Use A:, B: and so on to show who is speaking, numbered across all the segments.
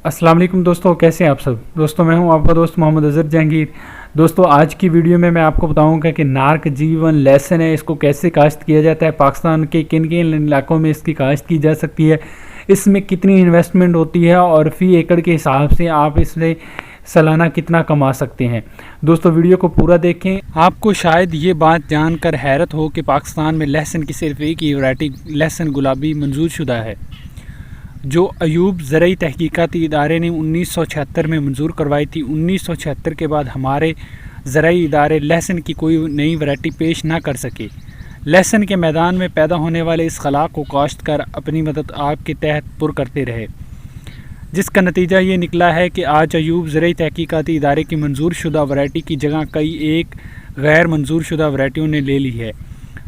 A: अस्सलाम वालेकुम दोस्तों, कैसे हैं आप सब। दोस्तों मैं हूं आपका दोस्त मोहम्मद अज़हर जहांगीर। दोस्तों आज की वीडियो में मैं आपको बताऊंगा कि नार्क जी1 लहसुन है, इसको कैसे काश्त किया जाता है, पाकिस्तान के किन किन इलाकों में इसकी काश्त की जा सकती है, इसमें कितनी इन्वेस्टमेंट होती है और फ़ी एकड़ के हिसाब से आप इससे सालाना कितना कमा सकते हैं। दोस्तों वीडियो को पूरा देखें। आपको शायद ये बात जानकर हैरत हो कि पाकिस्तान में लहसुन की सिर्फ एक ही वैरायटी लहसुन गुलाबी मंजूर शुदा है, जो अयूब ज़रई तहकीकाती इदारे ने 1976 में मंजूर करवाई थी। 1976 के बाद हमारे ज़रई इदारे लहसुन की कोई नई वैरायटी पेश ना कर सके। लहसुन के मैदान में पैदा होने वाले इस खला को काश्त कर अपनी मदद आपके तहत पुर करते रहे, जिसका नतीजा ये निकला है कि आज अयूब ज़रई तहकीकाती इदारे की मंजूर शुदा वैरायटी की जगह कई एक गैर मंजूर शुदा वैरायटियों ने ले ली है।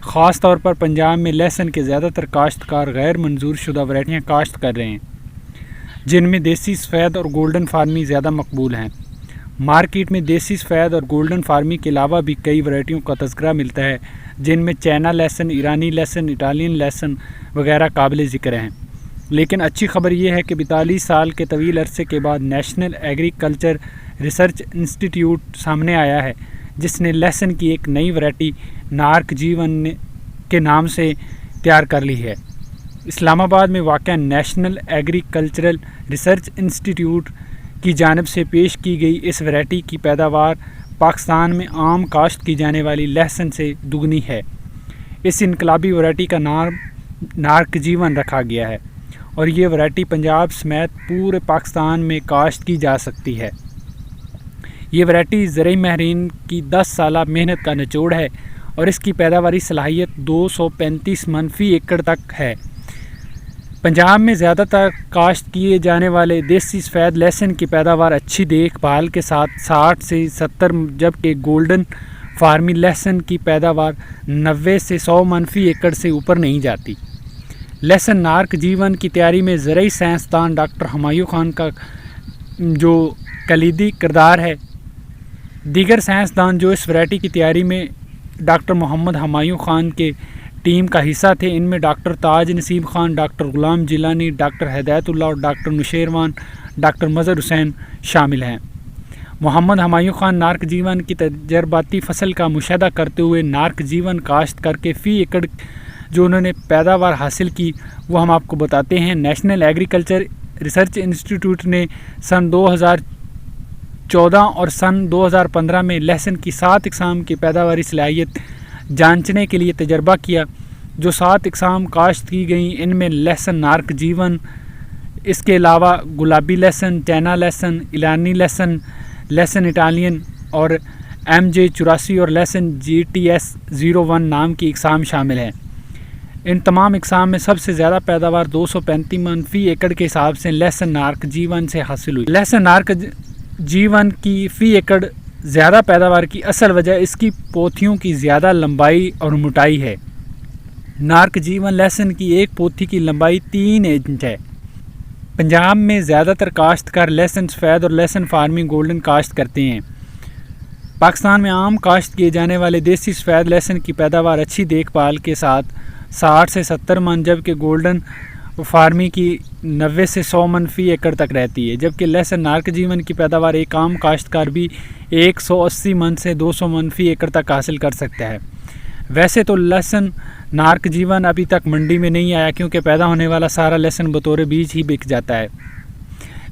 A: ख़ास तौर पर पंजाब में लहसुन के ज़्यादातर काश्तकार गैर मंजूर शुदा वैरायटियाँ काश्त कर रहे हैं, जिनमें देसी सफ़ेद और गोल्डन फार्मी ज़्यादा मकबूल हैं। मार्केट में देसी सफ़ेद और गोल्डन फार्मी के अलावा भी कई वैरायटियों का तज़किरा मिलता है, जिनमें चाइना लहसुन, ईरानी लहसुन, इटालियन लहसुन वगैरह काबिल ज़िक्र हैं। लेकिन अच्छी खबर यह है कि 42 साल के तवील अरसे के बाद नेशनल एग्रीकल्चर रिसर्च इंस्टीट्यूट सामने आया है, जिसने लहसुन की एक नई वैरायटी नार्क जी1 के नाम से तैयार कर ली है। इस्लामाबाद में वाक़ नेशनल एग्रीकल्चरल रिसर्च इंस्टीट्यूट की जानिब से पेश की गई इस वैरायटी की पैदावार पाकिस्तान में आम काश्त की जाने वाली लहसुन से दुगनी है। इस इनकलाबी वैरायटी का नाम नार्क जी1 रखा गया है और ये वैरायटी पंजाब समेत पूरे पाकिस्तान में काश्त की जा सकती है। ये वैरायटी ज़रई माहिरीन की 10 साला मेहनत का निचोड़ है और इसकी पैदावारी सलाहियत 235 मन फी एकड़ तक है। पंजाब में ज़्यादातर काश्त किए जाने वाले देसी सफ़ेद लहसुन की पैदावार अच्छी देखभाल के साथ 60 से 70, जबकि गोल्डन फार्मी लहसुन की पैदावार 90 से 100 मन फी एकड़ से ऊपर नहीं जाती। लहसुन नार्क जी1 की तैयारी में ज़रई साइंसदान डॉक्टर हुमायूं खान का जो कलीदी किरदार है। दीगर साइंसदान जो इस वैरायटी की तैयारी में डॉक्टर मोहम्मद हुमायूं खान के टीम का हिस्सा थे, इनमें डॉक्टर ताज नसीब खान, डॉक्टर गुलाम जिलानी, डॉक्टर हिदायतुल्लाह और डॉक्टर नुशैरवान, डॉक्टर मज़हर हुसैन शामिल हैं। मोहम्मद हुमायूं खान नार्क जी1 की तजर्बाती फसल का मुशाहदा करते हुए नार्क जी1 काश्त करके फ़ी एकड़ जो उन्होंने पैदावार हासिल की वो हम आपको बताते हैं। नेशनल एग्रीकल्चर रिसर्च इंस्टीट्यूट ने सन 2014 और सन 2015 में लहसुन की 7 इकसाम की पैदावारी सलाहियत जांचने के लिए तजर्बा किया। जो 7 इकसाम काश्त की गई, इनमें लहसुन नार्क जी1, इसके अलावा गुलाबी लहसुन, चाइना लहसुन, ईरानी लहसुन, लहसुन इटालियन और MJ84 और लहसुन GTS 01 नाम की इकसाम शामिल हैं। इन तमाम इकसाम में सबसे ज़्यादा पैदावार 235 मन फी एकड़ के हिसाब से लहसुन नार्क जी1 से हासिल हुई। लहसुन नार्क जी1 की फ़ी एकड़ ज़्यादा पैदावार की असल वजह इसकी पोथियों की ज़्यादा लंबाई और मोटाई है। नार्क जी1 लहसुन की एक पोथी की लंबाई 3 इंच है। पंजाब में ज़्यादातर काश्तकार लहसुन सफ़ेद और लहसुन फार्मी गोल्डन काश्त करते हैं। पाकिस्तान में आम काश्त किए जाने वाले देसी सफ़ेद लहसुन की पैदावार अच्छी देखभाल के साथ 60 से 70 मन, जबकि गोल्डन फार्मी की 90 से 100 मन फी एकड़ तक रहती है। जबकि लहसुन नार्क जी1 की पैदावार एक आम काश्तकार भी 180 मन से 200 मन फी एकड़ तक हासिल कर सकता है। वैसे तो लहसुन नार्क जी1 अभी तक मंडी में नहीं आया, क्योंकि पैदा होने वाला सारा लहसुन बतौर बीज ही बिक जाता है।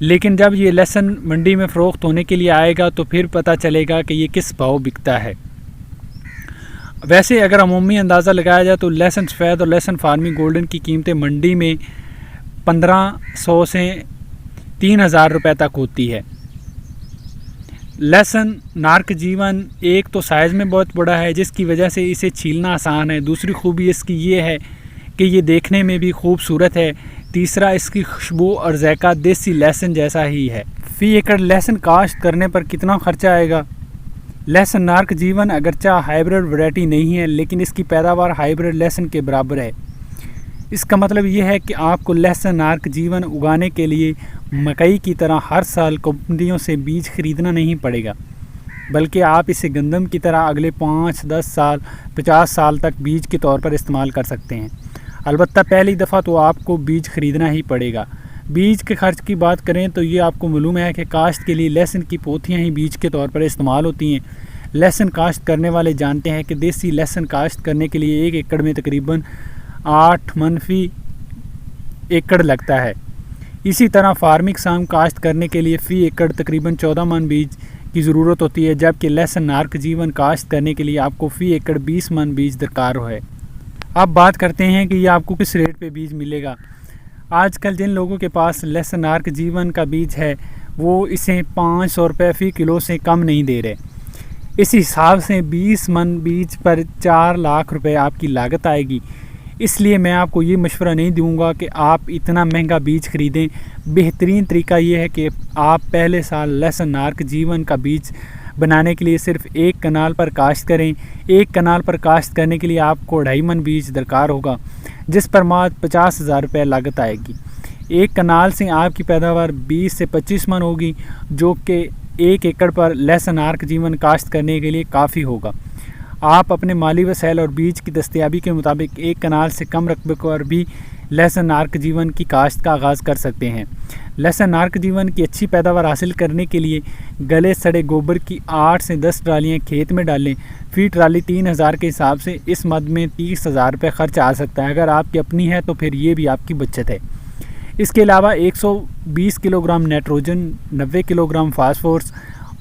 A: लेकिन जब ये लहसुन मंडी में फ़रोख्त होने के लिए आएगा तो फिर पता चलेगा कि ये किस भाव बिकता है। वैसे अगर अमूमी अंदाज़ा लगाया जाए तो लहसुन सफ़ेद और लहसुन फार्मी गोल्डन की कीमतें मंडी में 1500 से 3000 रुपये तक होती है। लहसुन नार्क जी1 एक तो साइज़ में बहुत बड़ा है, जिसकी वजह से इसे छीलना आसान है। दूसरी खूबी इसकी ये है कि ये देखने में भी खूबसूरत है। तीसरा, इसकी खुशबू और जायका देसी लहसुन जैसा ही है। फ़ी एकड़ लहसुन काश्त करने पर कितना खर्चा आएगा? लहसुन नार्क जी1 अगरचा हाइब्रिड वैरायटी नहीं है, लेकिन इसकी पैदावार हाइब्रिड लहसुन के बराबर है। इसका मतलब ये है कि आपको लहसुन नार्क जी1 उगाने के लिए मकई की तरह हर साल कंपनियों से बीज खरीदना नहीं पड़ेगा, बल्कि आप इसे गंदम की तरह अगले 5, 10 साल, 50 साल तक बीज के तौर पर इस्तेमाल कर सकते हैं। अलबत्ता पहली दफ़ा तो आपको बीज ख़रीदना ही पड़ेगा। बीज के खर्च की बात करें तो ये आपको मालूम है कि काश्त के लिए लहसुन की पोथियाँ ही बीज के तौर पर इस्तेमाल होती हैं। लहसुन काश्त करने वाले जानते हैं कि देसी लहसुन काश्त करने के लिए 1 एकड़ में तकरीबन 8 मन फी एकड़ लगता है। इसी तरह फार्मिक साम काश्त करने के लिए फ़ी एकड़ तकरीबन 14 मन बीज की ज़रूरत होती है, जबकि लहसुन नार्क जीवन काश्त करने के लिए आपको फ़ी एकड़ 20 मन बीज दरकार है। अब बात करते हैं कि ये आपको किस रेट पे बीज मिलेगा। आजकल जिन लोगों के पास लहसुन नार्क जीवन का बीज है वो इसे 500 रुपये फ़ी किलो से कम नहीं दे रहे। इस हिसाब से 20 मन बीज पर 4 लाख रुपए आपकी लागत आएगी। इसलिए मैं आपको ये मशवरा नहीं दूंगा कि आप इतना महंगा बीज ख़रीदें। बेहतरीन तरीका ये है कि आप पहले साल लहसुन नार्क जीवन का बीज बनाने के लिए सिर्फ 1 कनाल पर काश्त करें। 1 कनाल पर काश्त करने के लिए आपको 2.5 मन बीज दरकार होगा, जिस पर मात्र 50,000 रुपये लागत आएगी। 1 कनाल से आपकी पैदावार 20 से 25 मन होगी, जो कि 1 एकड़ पर लहसुन नार्क जीवन काश्त करने के लिए काफ़ी होगा। आप अपने माली वसाइल और बीज की दस्तयाबी के मुताबिक 1 कनाल से कम रकबे पर भी लहसुन नार्क जीवन की काश्त का आगाज़ कर सकते हैं। लहसुन नार्क जीवन की अच्छी पैदावार हासिल करने के लिए गले सड़े गोबर की 8 से 10 ट्रालियाँ खेत में डालें। फ़ी ट्राली 3,000 के हिसाब से इस मद में 30,000 रुपये खर्च आ सकता है। अगर आपकी अपनी है तो फिर ये भी आपकी बचत है। इसके अलावा 120 किलोग्राम नाइट्रोजन, 90 किलोग्राम फास्फोरस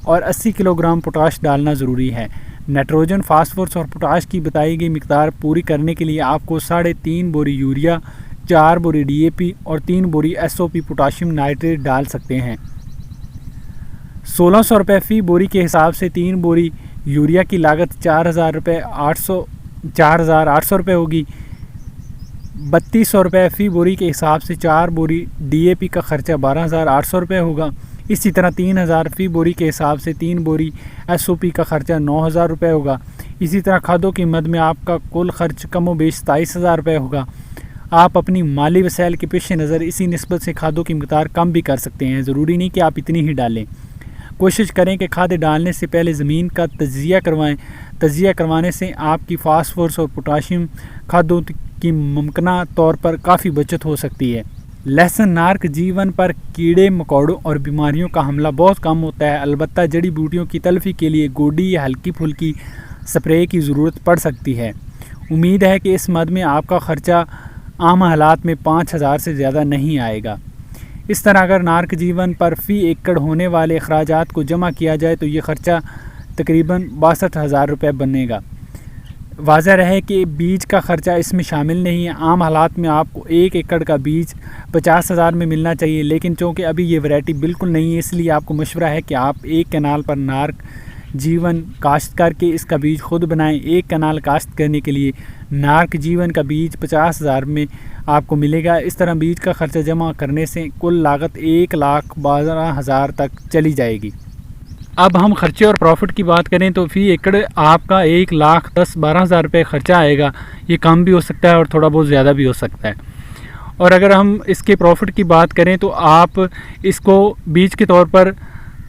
A: और 80 किलोग्राम पोटाश डालना ज़रूरी है। नाइट्रोजन, फास्फोरस और पोटाश की बताई गई मिकदार पूरी करने के लिए आपको 3.5 बोरी यूरिया, 4 बोरी DAP और 3 बोरी SOP पोटाशियम नाइट्रेट डाल सकते हैं। 1600 रुपये फ़ी बोरी के हिसाब से 3 बोरी यूरिया की लागत 4,800 रुपये होगी। 3200 रुपये फ़ी बोरी के हिसाब से 4 बोरी DAP का खर्चा 12,800 रुपये होगा। इसी तरह 3,000 फ़ी बोरी के हिसाब से 3 बोरी SOP का खर्चा 9,000 रुपये होगा। इसी तरह खादों की मद में आपका कुल खर्च कम व बेश 27,000 रुपये होगा। आप अपनी माली वसाइल के पेश नज़र इसी निस्बत से खादों की मिक़दार कम भी कर सकते हैं। ज़रूरी नहीं कि आप इतनी ही डालें। कोशिश करें कि खादें डालने से पहले ज़मीन का तजिया करवाएं। तजिया करवाने से आपकी फास्फोरस और पोटाशियम खादों की मुमकिना तौर पर काफ़ी बचत हो सकती है। लहसुन नार्क जीवन पर कीड़े मकोड़ों और बीमारियों का हमला बहुत कम होता है। अलबत्ता जड़ी बूटियों की तलफी के लिए गोडी या हल्की फुल्की स्प्रे की ज़रूरत पड़ सकती है। उम्मीद है कि इस मद में आपका ख़र्चा आम हालात में 5,000 से ज़्यादा नहीं आएगा। इस तरह अगर नार्क जीवन पर फ़ी एकड़ होने वाले अखराजात को जमा किया जाए तो ये ख़र्चा तकरीबन 62,000 रुपये बनेगा। वाज़ह रहे कि बीज का ख़र्चा इसमें शामिल नहीं है। आम हालात में आपको 1 एकड़ का बीज 50,000 में मिलना चाहिए, लेकिन चूँकि अभी ये वैरायटी बिल्कुल नहीं है, इसलिए आपको मशवरा है कि आप 1 कनाल पर नार्क जीवन काश्त करके इसका बीज खुद बनाएं। 1 कनाल काश्त करने के लिए नार्क जीवन का बीज 50,000 में आपको मिलेगा। इस तरह बीज का खर्चा जमा करने से कुल लागत 1,12,000 तक चली जाएगी। अब हम खर्चे और प्रॉफिट की बात करें तो फ़ी एकड़ आपका 1,10,12,000 रुपये खर्चा आएगा। ये कम भी हो सकता है और थोड़ा बहुत ज़्यादा भी हो सकता है। और अगर हम इसके प्रॉफिट की बात करें तो आप इसको बीज के तौर पर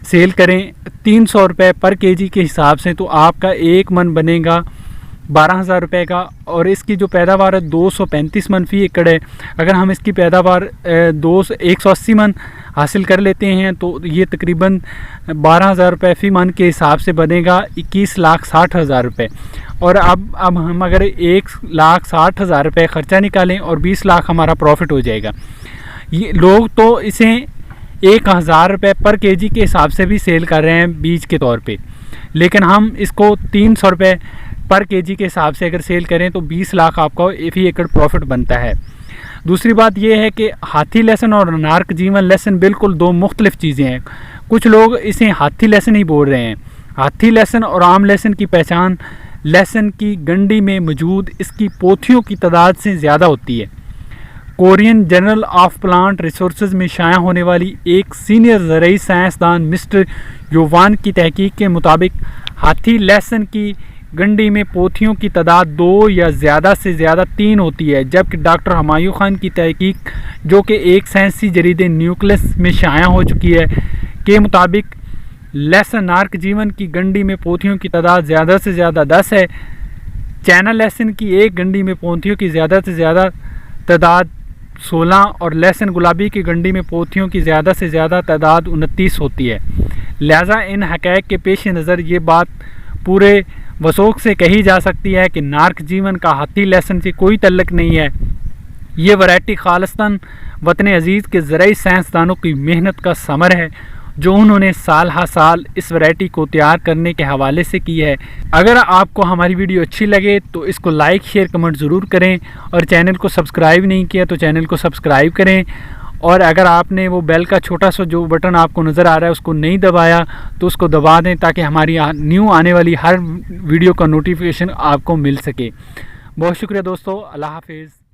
A: सेल करें 300 रुपये पर केजी के हिसाब से, तो आपका 1 मन बनेगा 12,000 रुपये का। और इसकी जो पैदावार है 235 मन फ़ी एकड़ है। अगर हम इसकी पैदावार 180 मन हासिल कर लेते हैं तो ये तकरीबन 12,000 रुपये फ़ी मन के हिसाब से बनेगा 21,60,000 रुपये। और अब हम अगर 1,60,000 रुपये ख़र्चा निकालें और 20 लाख हमारा प्रॉफिट हो जाएगा। ये लोग तो इसे 1,000 रुपये पर केजी के हिसाब से भी सेल कर रहे हैं बीज के तौर पे, लेकिन हम इसको 300 रुपये पर केजी के हिसाब से अगर सेल करें तो 20 लाख आपका फ़ी एकड़ प्रॉफिट बनता है। दूसरी बात यह है कि हाथी लहसुन और नार्क जीवन लहसुन बिल्कुल 2 मुख्तलिफ चीज़ें हैं। कुछ लोग इसे हाथी लहसुन ही बोल रहे हैं। हाथी लहसुन और आम लहसुन की पहचान लहसुन की गंडी में मौजूद इसकी पोथियों की तादाद से ज़्यादा होती है। Korean journal of plant resources में शाया होने वाली एक सीनियर ज़रई साइंसदान मिस्टर योवान की तहकीक के मुताबिक हाथी लहसुन की गंडी में पोथियों की तादाद 2 या ज़्यादा से ज़्यादा 3 होती है, जबकि डॉक्टर हमायूं खान की तहकीक, जो कि एक साइंसी जरीदे न्यूक्लियस में शाया हो चुकी है, के मुताबिक लहसुन नार्क जीवन की गंडी में पोथियों की तादाद ज़्यादा से ज़्यादा 10 है। चाइना लहसुन की एक गंडी में पोथियों की ज़्यादा से ज़्यादा तादाद 16 और लहसुन गुलाबी की गंडी में पोथियों की ज़्यादा से ज़्यादा तादाद 29 होती है। लिहाजा इन हक़ाइक़ के पेश नज़र ये बात पूरे वसूख से कही जा सकती है कि नार्क जीवन का हाथी लहसुन से कोई तल्लुक़ नहीं है। ये वैरायटी खालिस्तान वतन अज़ीज़ के ज़राई साइंसदानों की मेहनत का समर है जो उन्होंने साल हा साल इस वैरायटी को तैयार करने के हवाले से की है। अगर आपको हमारी वीडियो अच्छी लगे तो इसको लाइक शेयर कमेंट ज़रूर करें और चैनल को सब्सक्राइब नहीं किया तो चैनल को सब्सक्राइब करें। और अगर आपने वो बेल का छोटा सा जो बटन आपको नज़र आ रहा है उसको नहीं दबाया तो उसको दबा दें ताकि हमारी न्यू आने वाली हर वीडियो का नोटिफिकेशन आपको मिल सके। बहुत शुक्रिया दोस्तों, अल्लाह हाफिज़।